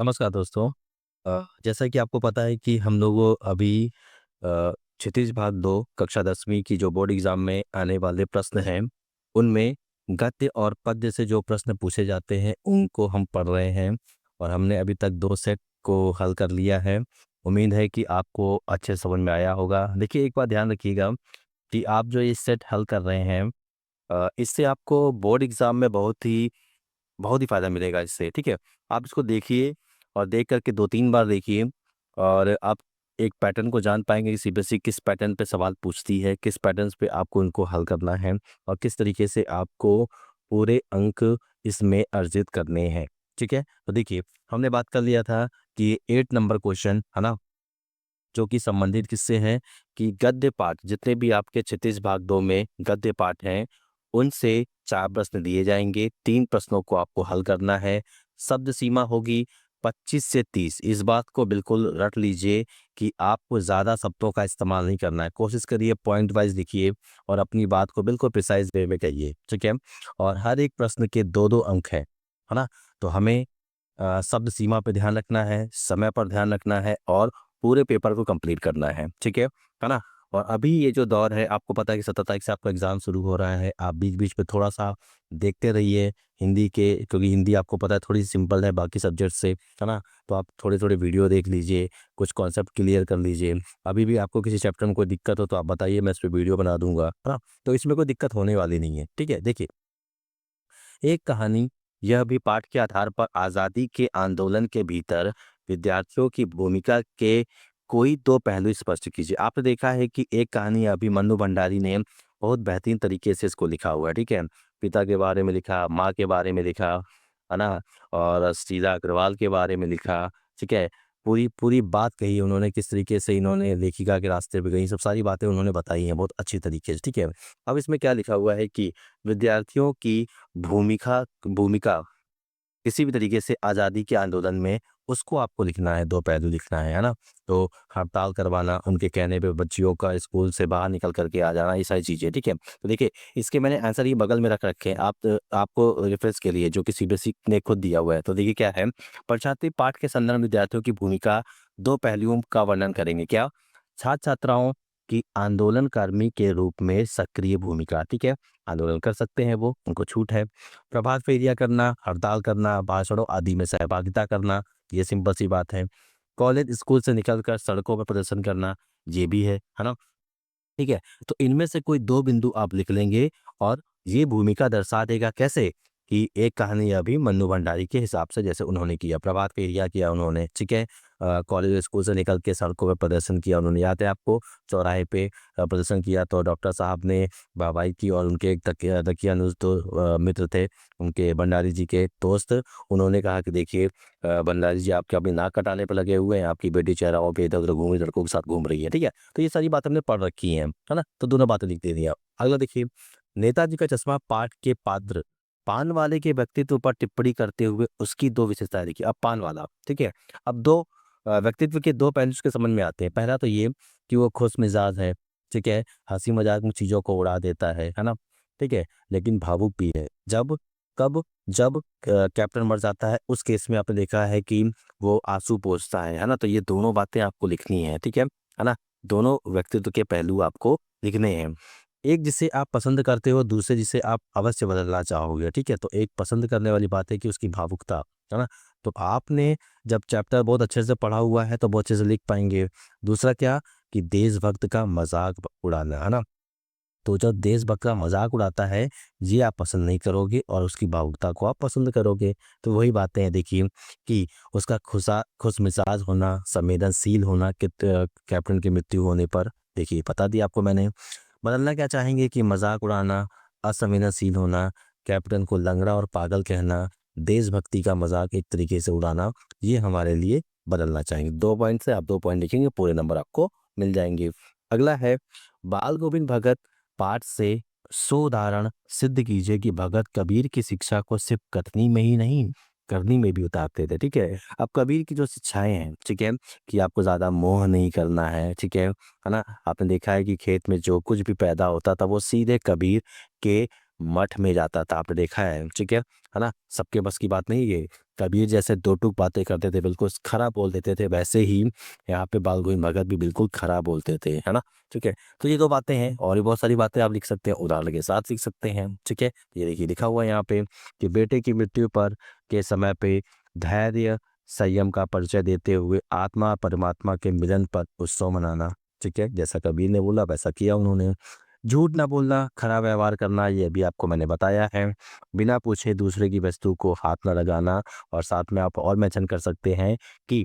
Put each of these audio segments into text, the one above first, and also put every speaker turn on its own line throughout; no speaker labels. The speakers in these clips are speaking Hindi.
नमस्कार दोस्तों। जैसा कि आपको पता है कि हम लोग अभी क्षितिज भाग 2 कक्षा 10वीं की जो बोर्ड एग्ज़ाम में आने वाले प्रश्न हैं, उनमें गद्य और पद्य से जो प्रश्न पूछे जाते हैं, उनको हम पढ़ रहे हैं और हमने अभी तक 2 सेट को हल कर लिया है। उम्मीद है कि आपको अच्छे समझ में आया होगा। देखिए, एक बात ध्यान रखिएगा कि आप जो ये सेट हल कर रहे हैं, इससे आपको बोर्ड एग्ज़ाम में बहुत ही फ़ायदा मिलेगा इससे, ठीक है? आप इसको देखिए और देख कर के 2-3 बार देखिए और आप एक पैटर्न को जान पाएँगे कि सीबीएसई किस पैटर्न पे सवाल पूछती है, किस पैटर्न्स पे आपको उनको हल करना है और किस तरीके से आपको पूरे अंक इसमें अर्जित करने हैं, ठीक है? तो देखिए, हमने बात कर लिया था कि 8 नंबर क्वेश्चन, है ना? जो कि संबंधित किससे हैं कि गद्य पाठ जितने भी आपके क्षितिज भाग 2 में गद्य पाठ हैं, उनसे 4 प्रश्न दिए जाएँगे, 3 प्रश्नों को आपको हल करना है। शब्द सीमा होगी 25 से 30। इस बात को बिल्कुल रट लीजिए कि आपको ज़्यादा शब्दों का इस्तेमाल नहीं करना है। कोशिश करिए पॉइंट वाइज़ लिखिए और अपनी बात को बिल्कुल प्रिसाइज़ वे में कहिए, ठीक है? और हर एक प्रश्न के 2-2 अंक हैं, है ना? तो हमें शब्द सीमा पे ध्यान रखना है, समय पर ध्यान रखना है और पूरे पेपर को कंप्लीट करना है, ठीक है ना? और अभी ये जो दौर है, आपको पता है कि 17 तारीख से आपका एग्ज़ाम शुरू हो रहा है। आप बीच-बीच में थोड़ा-सा देखते रहिए हिंदी के, क्योंकि हिंदी आपको पता है थोड़ी सिंपल है बाकी सब्जेक्ट से, है ना? तो आप थोड़े-थोड़े वीडियो देख लीजिए, कुछ कॉन्सेप्ट क्लियर कर लीजिए। अभी भी आपको किसी चैप्टर में कोई दिक्कत हो तो आप बताइए, मैं इस पे वीडियो बना दूँगा, है ना? तो इसमें कोई दिक्कत होने वाली नहीं है, ठीक है? देखिए, एक कहानी, यह भी पाठ के आधार पर आज़ादी के आंदोलन के भीतर विद्यार्थियों की भूमिका के कोई दो पहलू स्पष्ट कीजिए। आपने देखा है कि एक कहानी अभिमन्यु भंडारी ने बहुत बेहतरीन तरीके से इसको लिखा हुआ है, ठीक है? पिता के बारे में लिखा, माँ के बारे में लिखा, है ना? और शीला अग्रवाल के बारे में लिखा, ठीक है? पूरी पूरी बात कही उन्होंने, किस तरीके से इन्होंने लेखिका के रास्ते पे गई, सब सारी बातें उन्होंने बताई हैं बहुत अच्छी तरीके से, ठीक है? अब इसमें क्या लिखा हुआ है कि विद्यार्थियों की भूमिका भूमिका किसी भी तरीके से आज़ादी के आंदोलन में, उसको आपको लिखना है, 2 पहलू लिखना है ना? तो हड़ताल करवाना, उनके कहने पे बच्चियों का स्कूल से बाहर निकल कर के आ जाना, ये सारी चीज़ें, ठीक है? तो देखिए, इसके मैंने आंसर ये बगल में रख रखे हैं, आपको रेफ़रेंस के लिए, जो कि सीबीएसई ने खुद दिया हुआ है। तो देखिए क्या है, परीक्षार्थी पाठ के संदर्भ में विद्यार्थियों की भूमिका 2 पहलुओं का वर्णन करेंगे। क्या? छात्र-छात्राओं की आंदोलनकर्मी के रूप में सक्रिय भूमिका, ठीक है? आंदोलन कर सकते हैं वो, उनको छूट है। प्रभात फेरियाँ करना, हड़ताल करना, भाषणों आदि में सहभागिता करना, ये सिंपल सी बात है। कॉलेज, स्कूल से निकलकर सड़कों पर प्रदर्शन करना, ये भी है ना? ठीक है? तो इनमें से कोई 2 बिंदु आप लिख लेंगे और ये भूमिका दर्शा देगा कैसे? कि एक कहानी अभी मन्नू भंडारी के हिसाब से जैसे उन्होंने किया, प्रभात फेरियाँ किया उन्होंने, ठीक है? कॉलेज स्कूल से निकल के सड़कों पे प्रदर्शन किया उन्होंने, याद है आपको? चौराहे पे प्रदर्शन किया तो डॉक्टर साहब ने वाहवाही की और उनके एक दकियानुस तो मित्र थे, उनके भंडारी जी के दोस्त, उन्होंने कहा कि देखिए भंडारी जी आपके अपनी नाक कटाने पे लगे हुए हैं, आपकी बेटी चौराहों पे इधर-उधर घूम रही, लड़कों के साथ घूम रही है, ठीक है? तो ये सारी बातें हमने पढ़ रखी हैं, है ना? तो दोनों बातें लिख दे दी आप। अगला देखिए, नेताजी का चश्मा पाठ के पात्र, पान वाले के व्यक्तित्व पर टिप्पणी करते हुए उसकी 2 विशेषताएँ लिखिए। अब पान वाला, ठीक है? अब 2 व्यक्तित्व के 2 पहलू उसके समझ में आते हैं। पहला तो ये कि वो खुशमिजाज है, ठीक है? हँसी-मज़ाक में चीज़ों को उड़ा देता है ना? ठीक है? लेकिन भावुक भी है। जब कैप्टन मर जाता है, उस केस में आपने देखा है कि वो आँसू पोंछता है ना? तो ये दोनों बातें आपको लिखनी हैं, ठीक है ना? दोनों व्यक्तित्व के पहलू आपको लिखने हैं। एक जिसे आप पसंद करते हो, दूसरे जिसे आप अवश्य बदलना चाहोगे, ठीक है? तो एक पसंद करने वाली बात है कि उसकी भावुकता, है ना? तो आपने जब चैप्टर बहुत अच्छे से पढ़ा हुआ है, तो बहुत अच्छे से लिख पाएँगे। दूसरा क्या कि देशभक्त का मज़ाक उड़ाना, है ना? तो जब देशभक्त का मज़ाक उड़ाता है, ये आप पसंद नहीं करोगे और उसकी भावुकता को आप पसंद करोगे। तो वही बातें हैं देखिए कि उसका खुशमिजाज होना, संवेदनशील होना कैप्टन की मृत्यु होने पर, देखिए बता दिया आपको मैंने। बदलना क्या चाहेंगे कि मज़ाक उड़ाना, असंवेदनशील होना, कैप्टन को लंगड़ा और पागल कहना, देशभक्ति का मज़ाक एक तरीके से उड़ाना, ये हमारे लिए बदलना चाहेंगे। 2 पॉइंट से आप 2 पॉइंट लिखेंगे, पूरे नंबर आपको मिल जाएँगे। अगला है, बाल गोविंद भगत पाठ से सोदाहरण सिद्ध कीजिए कि भगत कबीर की शिक्षा को सिर्फ कथनी में ही नहीं, करनी में भी उतारते थे, ठीक है? अब कबीर की जो शिक्षाएँ हैं, ठीक है? कि आपको ज़्यादा मोह नहीं करना है, ठीक है? है ना? आपने देखा है कि खेत में जो कुछ भी पैदा होता था, वो सीधे कबीर के मठ में जाता था, आपने देखा है, ठीक है ना। सबके बस की बात नहीं ये। कबीर जैसे दो टूक बातें करते थे, बिल्कुल खरा बोल देते थे, वैसे ही यहाँ पे बाल गोविंद भगत भी बिल्कुल खरा बोलते थे, है ना। ठीक है, तो ये दो बातें हैं, और भी बहुत सारी बातें आप लिख सकते हैं, उदाहरण के साथ लिख सकते हैं। ठीक है, ये देखिए लिखा हुआ है यहाँ पे कि बेटे की मृत्यु पर के समय पे धैर्य संयम का परिचय देते हुए आत्मा परमात्मा के मिलन पर उत्सव मनाना। ठीक है, जैसा कबीर ने बोला वैसा किया उन्होंने। झूठ ना बोलना, खरा व्यवहार करना, ये भी आपको मैंने बताया है। बिना पूछे दूसरे की वस्तु को हाथ न लगाना, और साथ में आप और मेंशन कर सकते हैं कि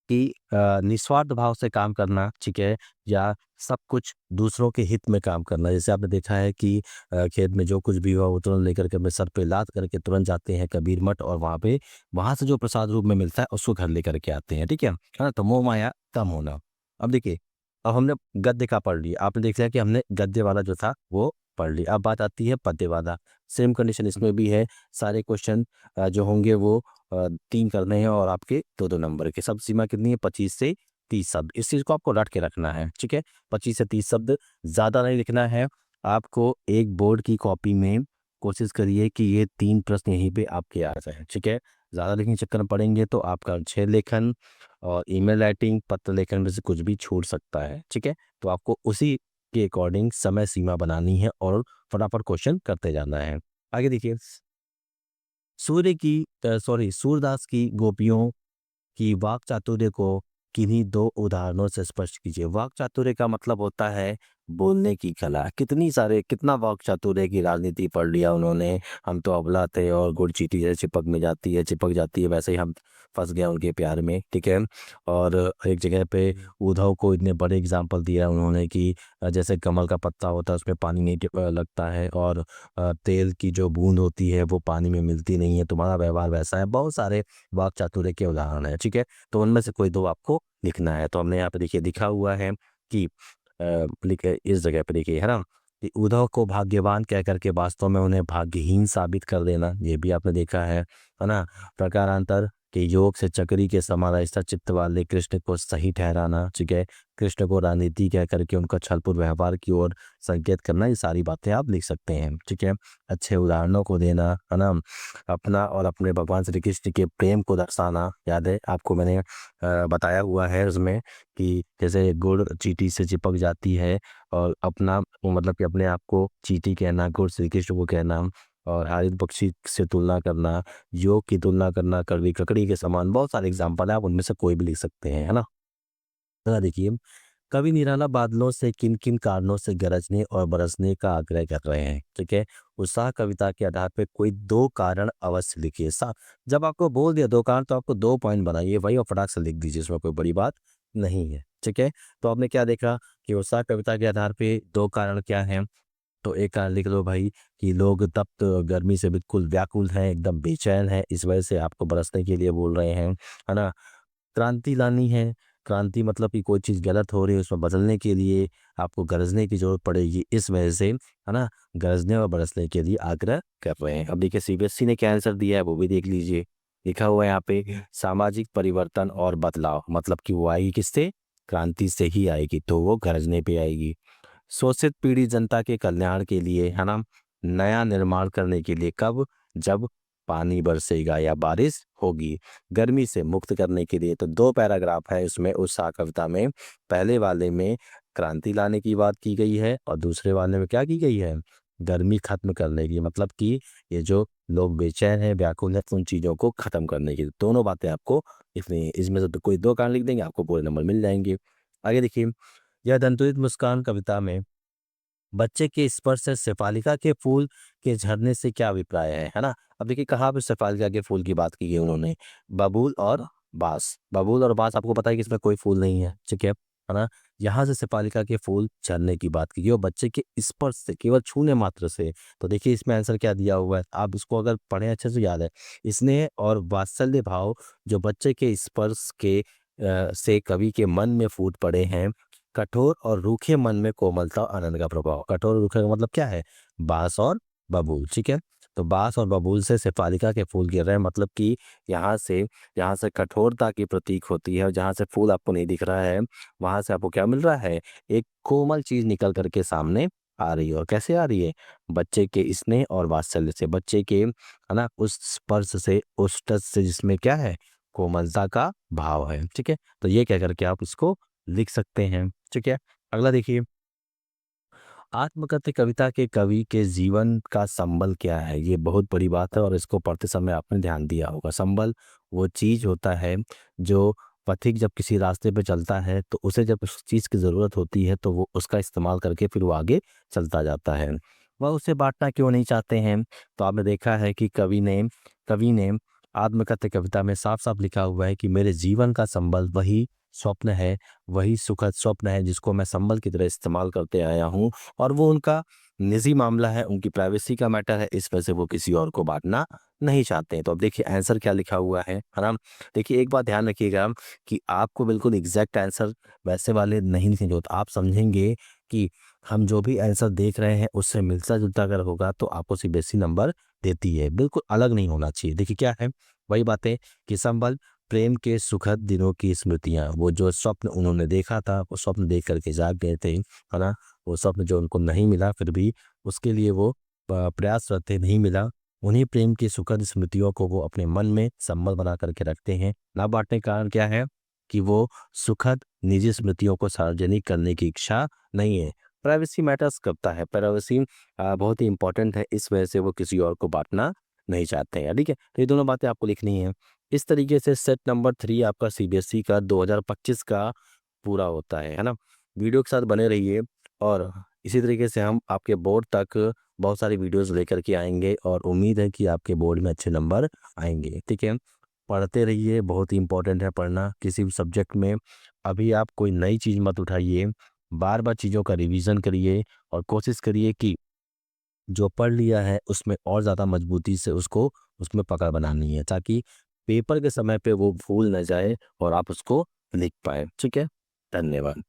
निस्वार्थ भाव से काम करना, ठीक है, या सब कुछ दूसरों के हित में काम करना। जैसे आपने देखा है कि खेत में जो कुछ भी हुआ वो तुरंत लेकर के अपने सर पे लाद करके तुरंत जाते हैं कबीर मठ, और वहां से जो प्रसाद रूप में मिलता है उसको घर लेकर के आते हैं। ठीक है ना, तो मोह माया कम होना। अब देखिए, अब हमने गद्य का पढ़ लिया, आपने देख लिया कि हमने गद्य वाला जो था वो पढ़ लिया। अब बात आती है पद्य वाला। सेम कंडीशन इसमें भी है। सारे क्वेश्चन जो होंगे वो 3 करने हैं, और आपके 2-2 नंबर के। शब्द सीमा कितनी है? 25 से 30 शब्द। इस चीज़ को आपको रट के रखना है, ठीक है। 25 से 30 शब्द, ज़्यादा नहीं लिखना है। आपको एक बोर्ड की कॉपी में कोशिश करिए कि ये 3 प्रश्न यहीं पे आपके आ जाएँ, ठीक है। ज़्यादा लिखने के चक्कर में पड़ेंगे तो आपका 6 लेखन और ईमेल राइटिंग, पत्र लेखन में से कुछ भी छूट सकता है, ठीक है। तो आपको उसी के अकॉर्डिंग समय सीमा बनानी है और फटाफट क्वेश्चन करते जाना है। आगे देखिए, सूरदास की गोपियों कि वाक चातुर्य को किन्हीं 2 उदाहरणों से स्पष्ट कीजिए। वाक चातुर्य का मतलब होता है बोलने की कला। कितना वाक चातुर्य की राजनीति पढ़ लिया उन्होंने। हम तो अबला थे और गुड़ चींटी जैसे चिपक जाती है, वैसे ही हम फंस गए उनके प्यार में, ठीक है। और एक जगह पे उद्धव को इतने बड़े एग्जाम्पल दिया उन्होंने कि जैसे कमल का पत्ता होता है उसमें पानी नहीं लगता है, और तेल की जो बूंद होती है वो पानी में मिलती नहीं है, तुम्हारा व्यवहार वैसा है। बहुत सारे वाक चातुर्य के उदाहरण है, ठीक है। तो उनमें से कोई 2 आपको लिखना है। तो हमने यहाँ पे देखिए लिखा हुआ है कि लिखे इस जगह पे देखिए, है ना, कि उद्धव को भाग्यवान कह करके वास्तव में उन्हें भाग्यहीन साबित कर देना, ये भी आपने देखा है ना। प्रकारांतर के योग से चक्री के समान ऐसा चित्त वाले कृष्ण को सही ठहराना, ठीक है। कृष्ण को राजनीति कह करके उनका छलपूर्ण व्यवहार की ओर संकेत करना, ये सारी बातें आप लिख सकते हैं, ठीक है। अच्छे उदाहरणों को देना, है ना। अपना और अपने भगवान श्री कृष्ण के प्रेम को दर्शाना, याद है आपको मैंने बताया हुआ है उसमें कि जैसे गुड़ चींटी से चिपक जाती है, और अपना वो मतलब कि अपने आप को चींटी कहना, गुड़ श्री कृष्ण को कहना, और हारित पक्षी से तुलना करना, योग की तुलना करना, कड़वी ककड़ी के समान, बहुत सारे एग्जाम्पल है, आप उनमें से कोई भी लिख सकते हैं, है ना। जरा देखिए, कवि निराला बादलों से किन किन कारणों से गरजने और बरसने का आग्रह कर रहे हैं, ठीक है। उत्साह कविता के आधार पे कोई 2 कारण अवश्य लिखिए। जब आपको बोल दिया 2 कारण, तो आपको 2 पॉइंट बनाइए वही और फटाक से लिख दीजिए, इसमें कोई बड़ी बात नहीं है, ठीक है। तो आपने क्या देखा कि उत्साह कविता के आधार पे 2 कारण क्या हैं। तो एक कारण लिख लो भाई कि लोग तप्त गर्मी से बिल्कुल व्याकुल हैं, एकदम बेचैन हैं, इस वजह से आपको बरसने के लिए बोल रहे हैं, है ना। क्रांति लानी है। क्रांति मतलब कि कोई चीज़ गलत हो रही है उसमें बदलने के लिए आपको गरजने की ज़रूरत पड़ेगी, इस वजह से, है ना, गरजने और बरसने के लिए आग्रह कर रहे हैं। अब देखिए सीबीएसई ने क्या आंसर दिया है वो भी देख लीजिए। लिखा हुआ है यहाँ पे सामाजिक परिवर्तन और बदलाव, मतलब कि वो आएगी किससे? क्रांति से ही आएगी, तो वो गरजने पे आएगी। शोषित पीढ़ी जनता के कल्याण के लिए, है ना, नया निर्माण करने के लिए, कब? जब पानी बरसेगा या बारिश होगी। गर्मी से मुक्त करने के लिए। तो 2 पैराग्राफ है इसमें उस कविता में। पहले वाले में क्रांति लाने की बात की गई है, और दूसरे वाले में क्या की गई है? गर्मी खत्म करने की, मतलब कि ये जो लोग बेचैन हैं, व्याकुल हैं, उन चीज़ों को खत्म करने की। दोनों बातें आपको इसमें से तो कोई 2 कारण लिख देंगे, आपको पूरे नंबर मिल जाएंगे। आगे देखिए, यह दंतुरित मुस्कान कविता में बच्चे के स्पर्श से शेफालिका के फूल के झरने से क्या अभिप्राय है ना। अब देखिए कहाँ पे शेफालिका के फूल की बात की है उन्होंने? बबूल और बांस। बबूल और बांस आपको पता है कि इसमें कोई फूल नहीं है, ठीक है ना। यहाँ से शेफालिका के फूल झरने की बात की गई, और बच्चे के स्पर्श से, केवल छूने मात्र से। तो देखिए इसमें आंसर क्या दिया हुआ है, आप इसको अगर पढ़ें अच्छे से याद है। स्नेह और वात्सल्य भाव जो बच्चे के स्पर्श के से कवि के मन में फूट पड़े हैं। कठोर और रूखे मन में कोमलता और आनंद का प्रभाव। कठोर और रूखे का मतलब क्या है? बांस और बबूल, ठीक है। तो बांस और बबूल से शेफालिका के फूल गिर रहे हैं, मतलब कि यहाँ से कठोरता की प्रतीक होती है, और जहाँ से फूल आपको नहीं दिख रहा है वहां से आपको क्या मिल रहा है? एक कोमल चीज निकल करके सामने आ रही है। और कैसे आ रही है? बच्चे के स्नेह और वात्सल्य से, बच्चे के है ना उस स्पर्श से, उस टच से जिसमें क्या है, कोमलता का भाव है। ठीक है, तो ये कह करके आप इसको लिख सकते हैं। ठीक है, अगला देखिए, आत्मकथ्य कविता के कवि के जीवन का संबल क्या है? ये बहुत बड़ी बात है और इसको पढ़ते समय आपने ध्यान दिया होगा। संबल वो चीज होता है जो पथिक जब किसी रास्ते पे चलता है तो उसे जब उस चीज की जरूरत होती है तो वो उसका इस्तेमाल करके फिर वो आगे चलता जाता है। वह उसे बांटना क्यों नहीं चाहते हैं? तो आपने देखा है कि कवि ने आत्मकथ्य कविता में साफ साफ लिखा हुआ है कि मेरे जीवन का संबल वही स्वप्न है, वही सुखद स्वप्न है जिसको मैं संबल की तरह इस्तेमाल करते आया हूँ। और वो उनका निजी मामला है, उनकी प्राइवेसी का मैटर है, इस वजह से वो किसी और को बांटना नहीं चाहते हैं। तो अब देखिए आंसर क्या लिखा हुआ है ना। देखिए एक बात ध्यान रखिएगा कि आपको बिल्कुल एग्जैक्ट आंसर वैसे वाले नहीं लिखने होते। आप समझेंगे कि हम जो भी आंसर देख रहे हैं उससे मिलता जुलता अगर होगा तो आपको सीबीएसई नंबर देती है, बिल्कुल अलग नहीं होना चाहिए। देखिए क्या है, वही बातें कि संबल प्रेम के सुखद दिनों की स्मृतियां, वो जो स्वप्न उन्होंने देखा था, वो स्वप्न देख करके जाग गए थे, है ना। वो स्वप्न जो उनको नहीं मिला फिर भी उसके लिए वो प्रयासरत थे, नहीं मिला। उन्हीं प्रेम की सुखद स्मृतियों को वो अपने मन में संबल बना करके रखते हैं। ना बांटने का कारण क्या है कि वो सुखद निजी स्मृतियों को सार्वजनिक करने की इच्छा नहीं है। प्राइवेसी मैटर्स करता है, प्राइवेसी बहुत ही इंपॉर्टेंट है, इस वजह से वो किसी और को बांटना नहीं चाहते हैं। ठीक है, तो ये दोनों बातें आपको लिखनी है। इस तरीके से सेट नंबर 3 आपका सीबीएसई का 2025 का पूरा होता है ना। वीडियो के साथ बने रहिए और इसी तरीके से हम आपके बोर्ड तक बहुत सारी वीडियोस लेकर के आएंगे और उम्मीद है कि आपके बोर्ड में अच्छे नंबर आएंगे। ठीक है, पढ़ते रहिए, बहुत ही इंपॉर्टेंट है पढ़ना किसी भी सब्जेक्ट में। अभी आप कोई नई चीज़ मत उठाइए, बार बार चीज़ों का रिवीजन करिए और कोशिश करिए कि जो पढ़ लिया है उसमें और ज़्यादा मजबूती से उसको उसमें पकड़ बनानी है, ताकि पेपर के समय पे वो भूल ना जाए और आप उसको लिख पाए। ठीक है, धन्यवाद।